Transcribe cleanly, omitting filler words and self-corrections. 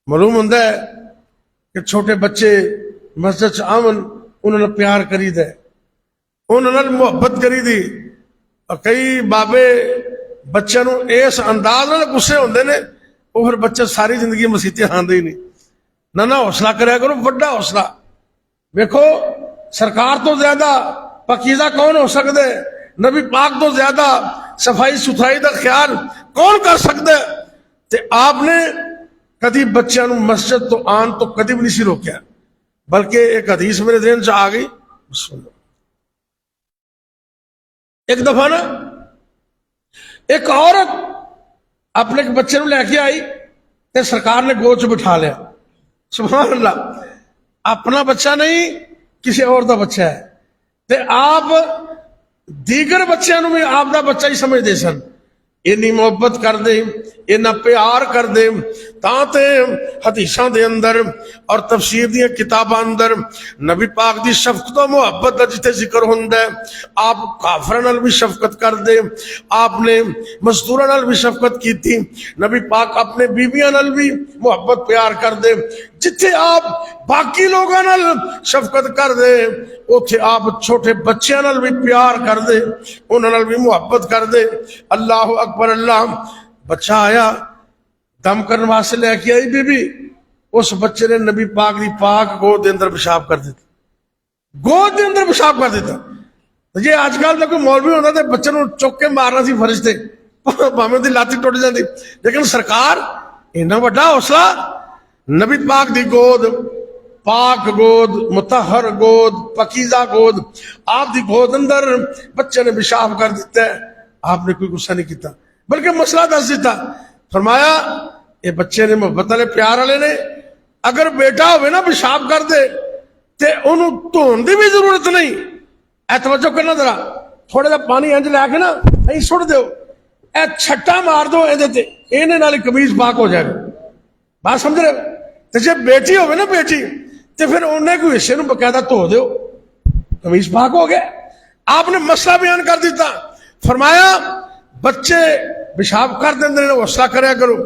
मालूम होंदा है कि छोटे बच्चे मस्जिद च आवन उन्होंने प्यार करी दे, उन्होंने मुहब्बत करी दी। और कई बाबे बच्चों को इस अंदाज नाल गुस्से होंदे ने, वो फिर बच्चे सारी जिंदगी मसीते आंदे ही नहीं। ना हौसला कराया करो, बड़ा हौसला। देखो सरकार तो ज्यादा पकीजा कौन हो सकता है, नबी पाक तो ज्यादा सफाई सुथराई का ख्याल कौन कर सकता है। ते आपने कभी बच्चों को मस्जिद तो आन तो कभी भी नहीं रोकया, बल्कि एक हदीस मेरे ध्यान च आ गई। एक दफा ना एक औरत अपने बच्चे को लेके आई ते सरकार ने गोद च बिठा लिया। सुभान अल्लाह, अपना बच्चा नहीं किसी और का बच्चा है। ते आप दीगर बच्चों भी आपका बच्चा ही समझते सन। इन्नी मुहब्बत कर दे, इन्ना प्यार कर दे, ताते हदीसां दे अंदर और तफसीर दी किताबां अंदर नबी पाक दी शफकत और मुहब्बत दा जिथे जिक्र हुंदा है। आप काफरां नाल भी शफकत कर दे, आपने मजदूरां नाल भी शफकत की थी। नबी पाक अपने बीबियां नाल भी मुहब्बत प्यार कर दे। जिथे आप बाकी लोगों नाल शफकत कर दे, उथे आप छोटे बच्चों नाल भी प्यार कर दे, उन्हां नाल भी मुहब्बत कर दे। अल्लाह अकबर अल्लाह। बच्चा आया, दम करने वास्ते लेके आई बीबी, उस बच्चे ने नबी पाक की पाक गोद के अंदर पेशाब कर दिता, गोद के अंदर पेशाब कर दिता। जे अजकल का कोई मौलवी होता तो बच्चे को चुक के मारना सी फर्ज थे, भावे की लाती टुट जाती। लेकिन सरकार इन्ना बड़ा हौसला, नबी पाक की गोद, पाक गोद, मुतहर गोद, पकीजा गोद, आप दी गोद अंदर बच्चे ने पेशाब कर दिता है। आपने कोई गुस्सा नहीं किया, बल्कि मसला दस दिता। फरमाया ये बच्चे ने मुहब्बत वाले प्यार वाले ने, अगर बेटा हो ना पेशाब कर दे ते उन्होंने धोने की भी जरूरत नहीं। ए तवज्जो करना जरा, थोड़ा जा पानी इंज लैके ना नहीं सुट दो, ए छट्टा मार दो इन्हें नाल कमीज पाक हो जाएगा। बात समझ रहे हो? तो जे बेटी हो ना बेटी, तो फिर उन्हें कोई हिस्से में बकायदा धो दो, कमीज पाक हो गया। आपने मसला बयान कर दिता। फरमाया बच्चे पेशाब कर देंगे, हौसला कराया करो।